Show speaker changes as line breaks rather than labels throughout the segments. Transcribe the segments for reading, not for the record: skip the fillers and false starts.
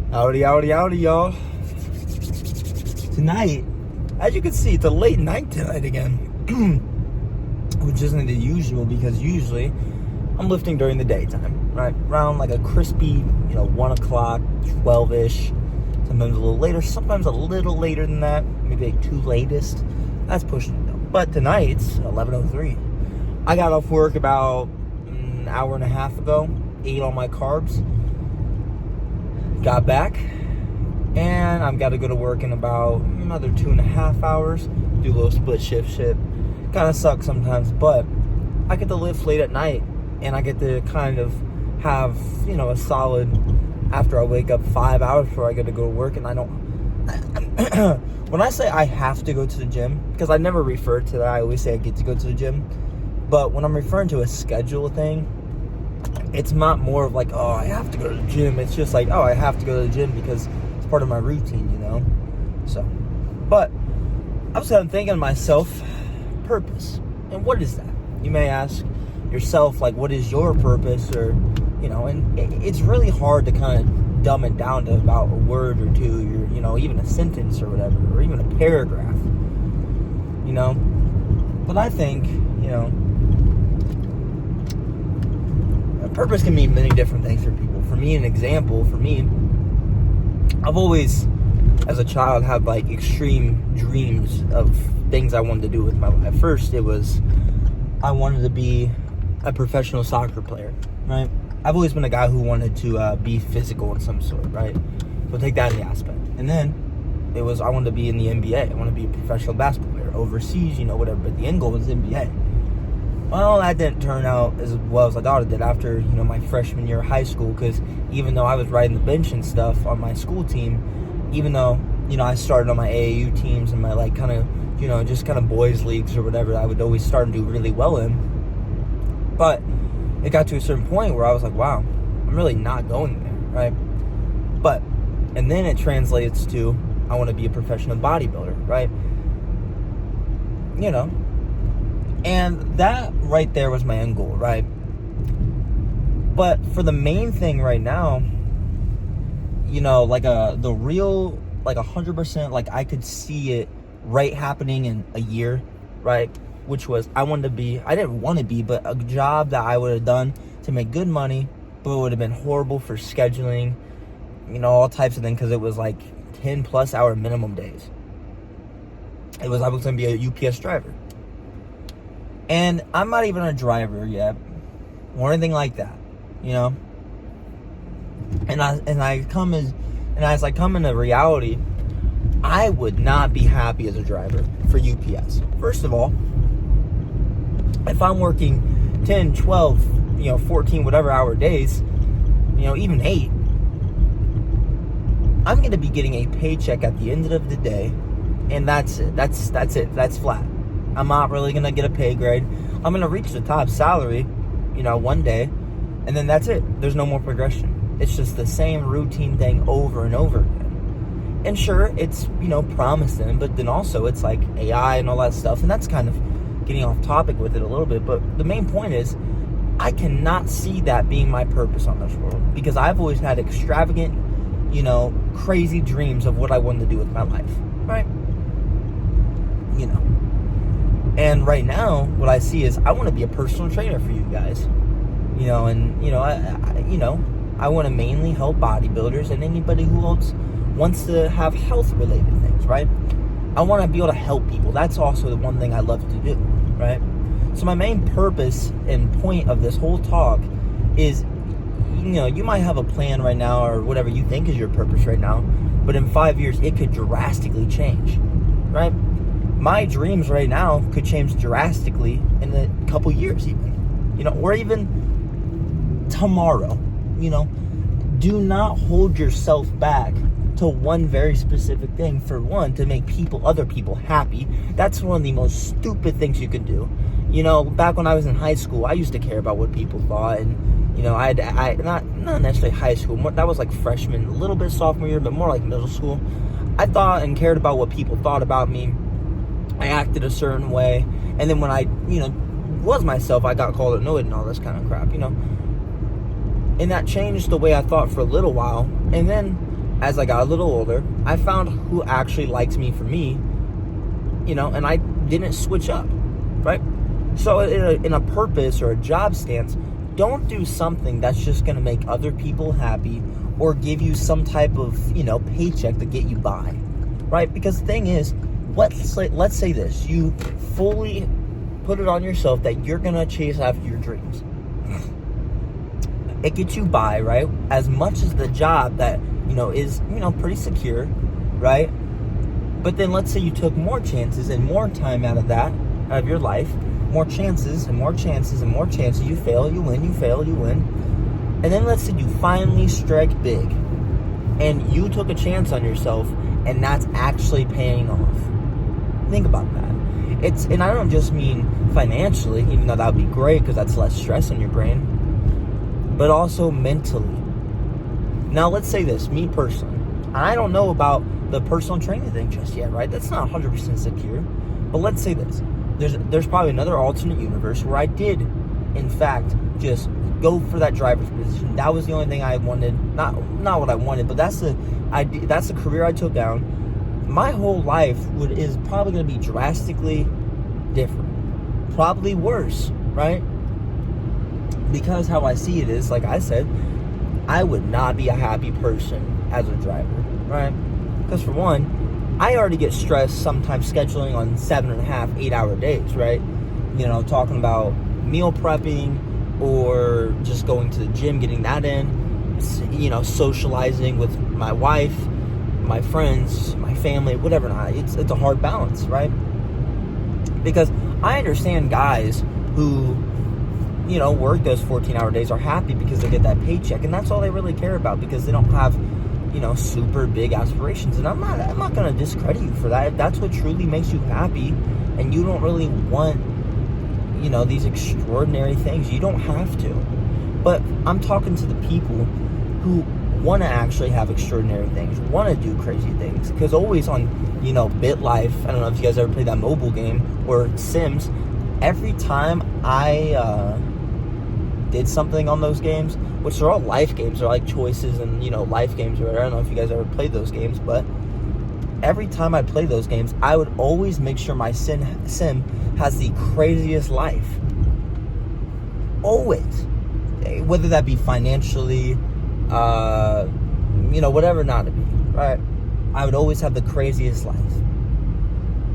Howdy, howdy, howdy, y'all. Tonight, as you can see, it's a late night tonight again. Which isn't the usual, because usually I'm lifting during the daytime, right? Around like a crispy, 1 o'clock, 12-ish. Sometimes a little later, sometimes a little later than that. Maybe like 2 latest. That's pushing it though. But tonight's 11:03. I got off work about an hour and a half ago, ate all my carbs, got back, and I've got to go to work in about another 2.5 hours. Do a little split shift shit. Kind of sucks sometimes, but I get to lift late at night, and I get to kind of have, a solid, after I wake up, 5 hours before I get to go to work. And I don't, when I say I have to go to the gym, because I never refer to that, I always say I get to go to the gym. But when I'm referring to a schedule thing, it's not more of like, oh, I have to go to the gym. It's just like, oh, I have to go to the gym because it's part of my routine, So, but I was kind of thinking to myself, purpose. And what is that? You may ask yourself, like, what is your purpose? Or, and it's really hard to kind of dumb it down to about a word or two, or, even a sentence or whatever, or even a paragraph, But I think, purpose can mean many different things for people. For me, I've always, as a child, had like extreme dreams of things I wanted to do with my life. First, it was I wanted to be a professional soccer player, right? I've always been a guy who wanted to be physical in some sort, right? So take that in the aspect. And then it was I wanted to be in the NBA. I want to be a professional basketball player overseas, whatever. But the end goal was the NBA. Well, that didn't turn out as well as I thought it did after, my freshman year of high school, because even though I was riding the bench and stuff on my school team, even though, I started on my AAU teams and my, like, kind of, just kind of boys leagues or whatever, I would always start and do really well in. But it got to a certain point where I was like, wow, I'm really not going there, right? But, and then it translates to, I want to be a professional bodybuilder, right? And that right there was my end goal, right? But for the main thing right now, the real, 100%, like I could see it right happening in a year, right? Which was, I didn't want to be, but a job that I would have done to make good money, but it would have been horrible for scheduling, all types of things, because it was like 10 plus hour minimum days. I was going to be a UPS driver. And I'm not even a driver yet, or anything like that, And as I come into reality, I would not be happy as a driver for UPS. First of all, if I'm working 10, 12, 14, whatever hour days, even 8, I'm going to be getting a paycheck at the end of the day, and that's it. That's it. That's flat. I'm not really going to get a pay grade. I'm going to reach the top salary, one day, and then that's it. There's no more progression. It's just the same routine thing over and over again. And sure, it's, promising, but then also it's like AI and all that stuff, and that's kind of getting off topic with it a little bit. But the main point is, I cannot see that being my purpose on this world, because I've always had extravagant, crazy dreams of what I wanted to do with my life, right? And right now, what I see is I want to be a personal trainer for you guys, I want to mainly help bodybuilders and anybody who wants to have health-related things, right? I want to be able to help people. That's also the one thing I love to do, right? So my main purpose and point of this whole talk is, you might have a plan right now or whatever you think is your purpose right now, but in 5 years, it could drastically change, right? My dreams right now could change drastically in a couple years even, or even tomorrow, Do not hold yourself back to one very specific thing, for one, to make other people happy. That's one of the most stupid things you can do. Back when I was in high school, I used to care about what people thought, and, I not necessarily high school, that was like freshman, a little bit sophomore year, but more like middle school. I thought and cared about what people thought about me. I acted a certain way, and then when I, was myself, I got called annoyed and all this kind of crap, And that changed the way I thought for a little while, and then as I got a little older, I found who actually likes me for me, and I didn't switch up, right? So in a purpose or a job stance, don't do something that's just going to make other people happy or give you some type of, paycheck to get you by, right? Because the thing is, let's say this, you fully put it on yourself that you're going to chase after your dreams. It gets you by, right? As much as the job that, is, pretty secure, right? But then let's say you took more chances and more time out of your life, more chances and more chances and more chances. You fail, you win, you fail, you win. And then let's say you finally strike big and you took a chance on yourself and that's actually paying off. Think about that. And I don't just mean financially, even though that would be great because that's less stress on your brain, but also mentally. Now, let's say this, me personally, I don't know about the personal training thing just yet, right? That's not 100% secure. But let's say this, there's probably another alternate universe where I did, in fact, just go for that driver's position. That was the only thing I wanted. Not what I wanted, but that's the career I took down. My whole life is probably going to be drastically different. Probably worse, right? Because how I see it is, like I said, I would not be a happy person as a driver, right? Because for one, I already get stressed sometimes scheduling on 7.5, 8 hour days, right? Talking about meal prepping or just going to the gym, getting that in, socializing with my wife, my friends, my family, whatever. It's a hard balance, right? Because I understand guys who, work those 14-hour days are happy because they get that paycheck, and that's all they really care about because they don't have, super big aspirations. And I'm not going to discredit you for that. If that's what truly makes you happy and you don't really want, these extraordinary things, you don't have to. But I'm talking to the people who want to actually have extraordinary things, want to do crazy things. Because always on, BitLife, I don't know if you guys ever played that mobile game, or Sims, every time I did something on those games, which are all life games, they're like choices and, life games or whatever. I don't know if you guys ever played those games, but every time I play those games, I would always make sure my sim has the craziest life. Always. Whether that be financially, whatever not to be, right? I would always have the craziest life.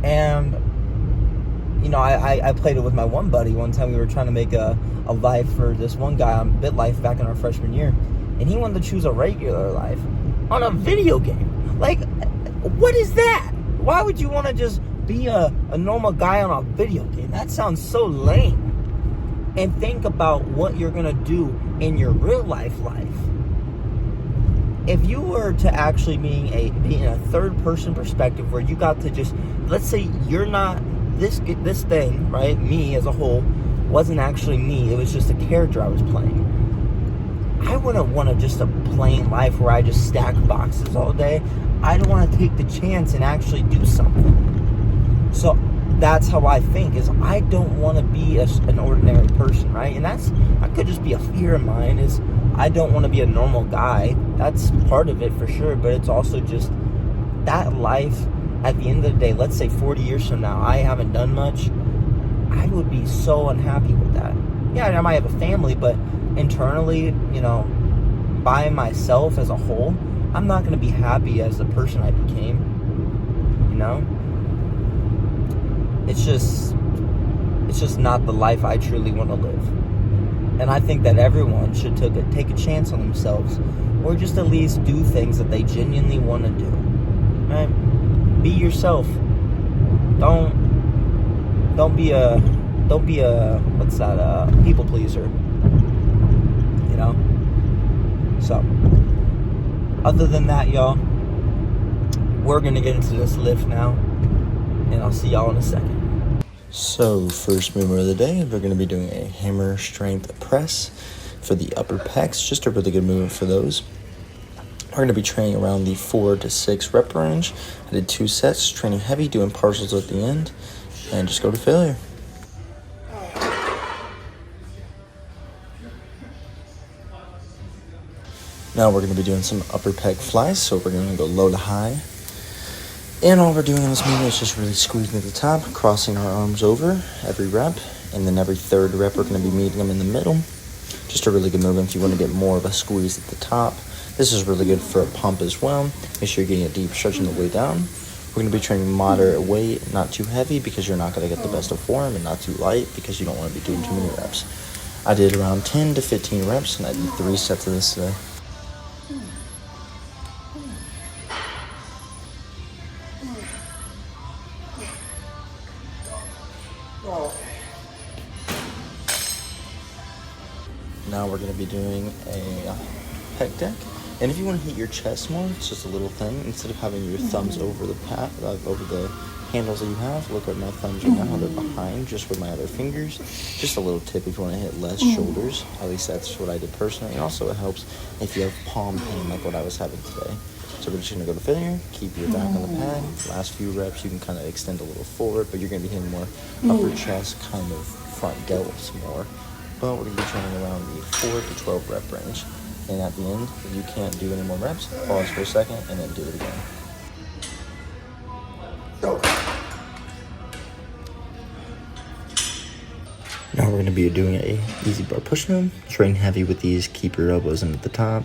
And, I played it with my one buddy. One time we were trying to make a life for this one guy on BitLife back in our freshman year. And he wanted to choose a regular life on a video game. Like, what is that? Why would you want to just be a normal guy on a video game? That sounds so lame. And think about what you're going to do in your real life. If you were to actually be in a third person perspective where you got to just, let's say you're not this thing, right? Me as a whole wasn't actually me. It was just a character I was playing. I wouldn't want to just a plain life where I just stack boxes all day. I'd want to take the chance and actually do something. So that's how I think, is I don't want to be an ordinary person, right? And that could just be a fear of mine, is I don't want to be a normal guy. That's part of it for sure, but it's also just that life. At the end of the day, let's say 40 years from now, I haven't done much, I would be so unhappy with that. Yeah, I might have a family, but internally, by myself as a whole, I'm not going to be happy as the person I became, It's just not the life I truly want to live. And I think that everyone should take a chance on themselves, or just at least do things that they genuinely want to do, right? Be yourself. Don't be a people pleaser. So, other than that, y'all, we're gonna get into this lift now, and I'll see y'all in a second. So, first movement of the day, we're gonna be doing a hammer strength press for the upper pecs. Just a really good movement for those. We're going to be training around the 4 to 6 rep range. I did 2 sets, training heavy, doing partials at the end, and just go to failure. Now we're going to be doing some upper pec flies, so we're going to go low to high. And all we're doing in this movement is just really squeezing at the top, crossing our arms over every rep, and then every third rep we're going to be meeting them in the middle. Just a really good movement if you want to get more of a squeeze at the top. This is really good for a pump as well. Make sure you're getting a deep stretch on the way down. We're going to be training moderate weight, not too heavy because you're not going to get the best of form, and not too light because you don't want to be doing too many reps. I did around 10 to 15 reps, and I did 3 sets of this today. Now we're going to be doing a pec deck. And if you want to hit your chest more, it's just a little thing. Instead of having your thumbs over the over the handles that you have, look at my thumbs right now, how they're behind, just with my other fingers. Just a little tip if you want to hit less shoulders. At least that's what I did personally. And also it helps if you have palm pain like what I was having today. So we're just going to go to failure, keep your back on the pad. Last few reps, you can kind of extend a little forward, but you're going to be hitting more upper chest, kind of front delts more. But we're going to be training around the 4 to 12 rep range. And at the end, if you can't do any more reps, pause for a second and then do it again. Now we're going to be doing a easy bar push down. Train heavy with these. Keep your elbows in at the top.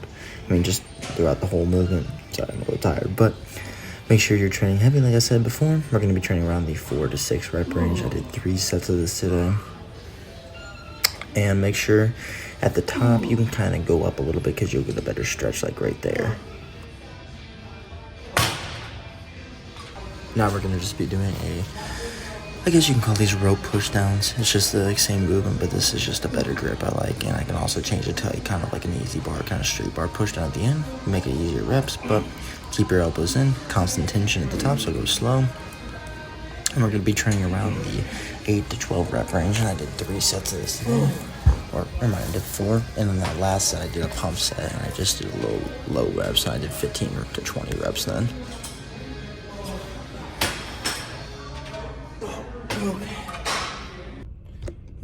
I mean, just throughout the whole movement. Sorry, I'm a little tired, but make sure you're training heavy like I said before. We're going to be training around the 4 to 6 rep range. I did 3 sets of this today. And make sure at the top you can kind of go up a little bit because you'll get a better stretch like right there. Now we're going to just be doing I guess you can call these rope push downs. It's just the same movement, but this is just a better grip I like. And I can also change it to kind of like an easy bar, kind of straight bar push down at the end. Make it easier reps, but keep your elbows in. Constant tension at the top, so go slow. And we're going to be training around the 8 to 12 rep range. And I did 3 sets of this today. Or never mind, I did 4. And then that last set, I did a pump set. And I just did low reps. And I did 15 to 20 reps then.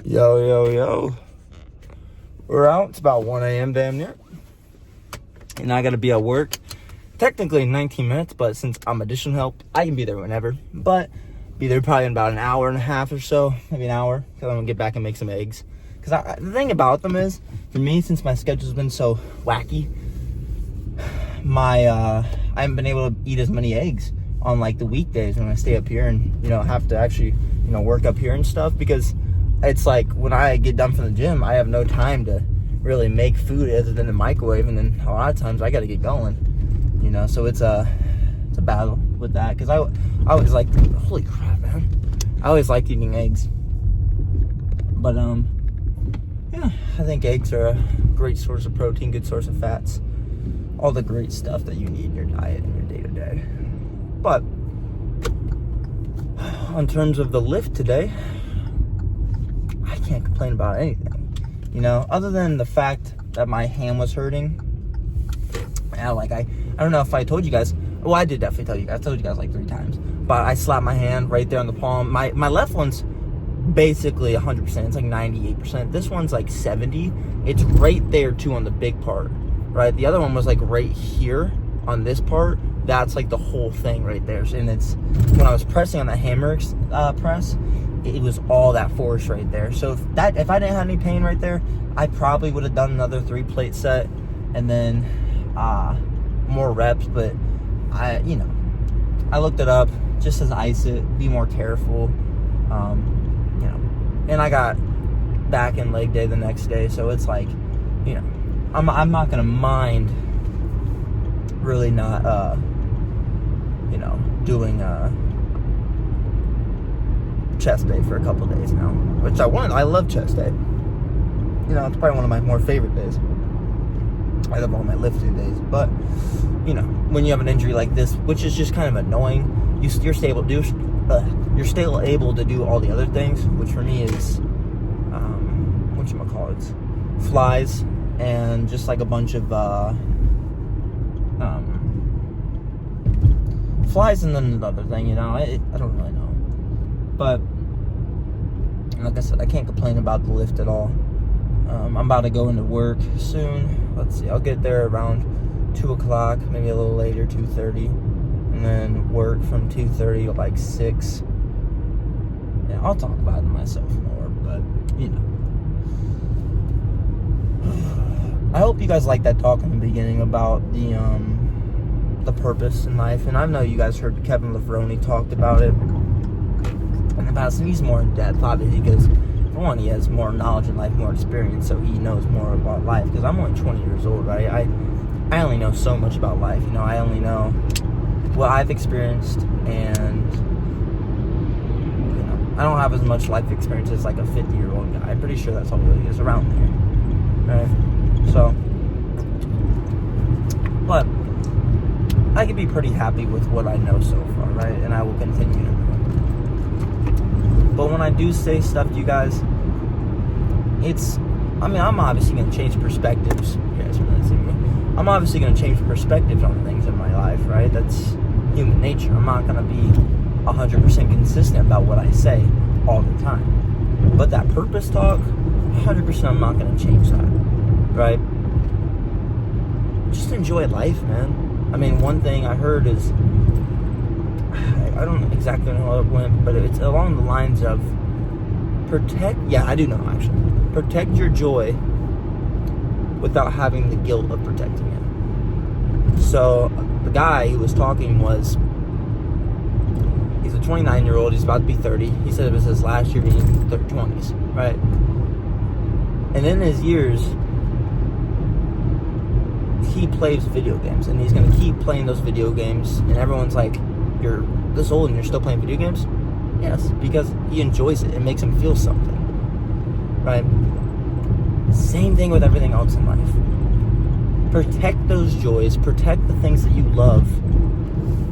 Yo. We're out. It's about 1 a.m. damn near. And I got to be at work. Technically 19 minutes, but since I'm additional help, I can be there whenever. But be there probably in about an hour and a half or so, maybe an hour, because I'm going to get back and make some eggs. Because the thing about them is, for me, since my schedule's been so wacky, I haven't been able to eat as many eggs on like the weekdays when I stay up here and, have to actually, work up here and stuff, because it's like when I get done from the gym, I have no time to really make food other than the microwave, and then a lot of times I got to get going, so it's a battle with that, because I always like, holy crap, man, I always liked eating eggs, but yeah, I think eggs are a great source of protein, good source of fats, all the great stuff that you need in your diet in your day-to-day. But in terms of the lift today, I can't complain about anything, other than the fact that my hand was hurting. I don't know if I told you guys. Well, I did definitely tell you guys. I told you guys like 3 times. But I slapped my hand right there on the palm. My left one's basically 100%. It's like 98%. This one's like 70. It's right there too on the big part, right? The other one was like right here on this part. That's like the whole thing right there. And it's when I was pressing on the hammer press, it was all that force right there. So if I didn't have any pain right there, I probably would have done another 3-plate set and then more reps. But I looked it up. Just says ice it, be more careful. And I got back in leg day the next day, so it's like, I'm not gonna mind really not doing chest day for a couple days now, which I love chest day. It's probably one of my more favorite days out of all my lifting days. But when you have an injury like this, which is just kind of annoying, you're still able to do all the other things, which for me is flies and just like a bunch of flies, and then another thing, I don't really know. But like I said, I can't complain about the lift at all. I'm about to go into work soon. Let's see, I'll get there around 2 o'clock, maybe a little later, 2:30, and then work from 2:30 to like 6. Yeah, I'll talk about it myself more, but you know. I hope you guys liked that talk in the beginning about the purpose in life, and I know you guys heard Kevin Levrone talked about it in the past, and he's more in depth, obviously, because for one, he has more knowledge in life, more experience, so he knows more about life. Because I'm only 20 years old, right? I only know so much about life. You know, I only know what I've experienced, and you know, I don't have as much life experience as like a 50-year-old guy. I'm pretty sure that's all really is around there, right? So, but I can be pretty happy with what I know so far, right? And I will continue to do it. But when I do say stuff to you guys, I'm obviously going to change perspectives. You guys really see me. I'm obviously going to change perspectives on things in my life, right? That's human nature. I'm not going to be 100% consistent about what I say all the time. But that purpose talk, 100% I'm not going to change that, right? Just enjoy life, man. I mean, one thing I heard is, I don't exactly know how it went, but it's along the lines of I do know actually. Protect your joy without having the guilt of protecting it. So the guy who was talking he's a 29-year-old, he's about to be 30. He said it was his last year being in his 20s, right? And in his years, he plays video games, and he's going to keep playing those video games, and everyone's like, you're this old and you're still playing video games? Yes, because he enjoys it. It makes him feel something, right? Same thing with everything else in life. Protect those joys, protect the things that you love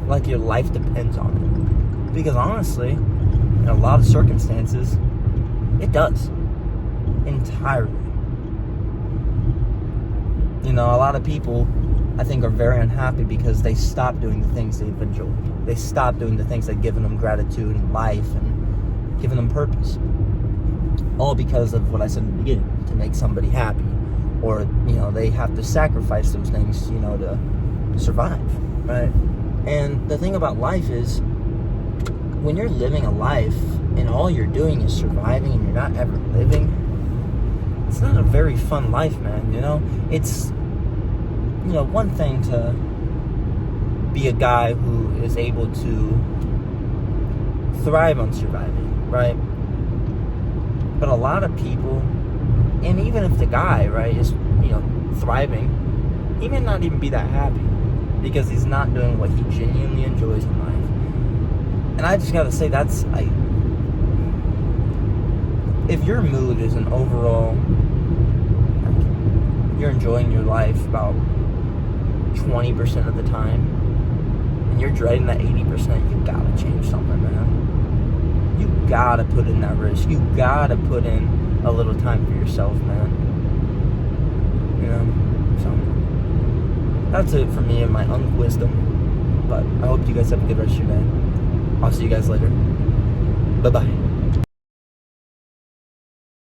like your life depends on it. Because honestly, in a lot of circumstances, it does. Entirely. You know, a lot of people, I think, are very unhappy because they stop doing the things they've enjoyed. They stop doing the things that have given them gratitude in life and given them purpose. All because of what I said in the beginning, to make somebody happy. Or, you know, they have to sacrifice those things, you know, to survive, right? And the thing about life is, when you're living a life and all you're doing is surviving and you're not ever living, it's not a very fun life, man, you know? It's, you know, one thing to be a guy who is able to thrive on surviving, right? But a lot of people, and even if the guy, right, is, you know, thriving, he may not even be that happy because he's not doing what he genuinely enjoys in life. And I just gotta say, if your mood is an overall, like, you're enjoying your life about 20% of the time, and you're dreading that 80%, you gotta change something, man. You gotta put in that risk. You gotta put in a little time for yourself, man. You know? So, that's it for me and my unwisdom. But I hope you guys have a good rest of your day. I'll see you guys later. Bye-bye.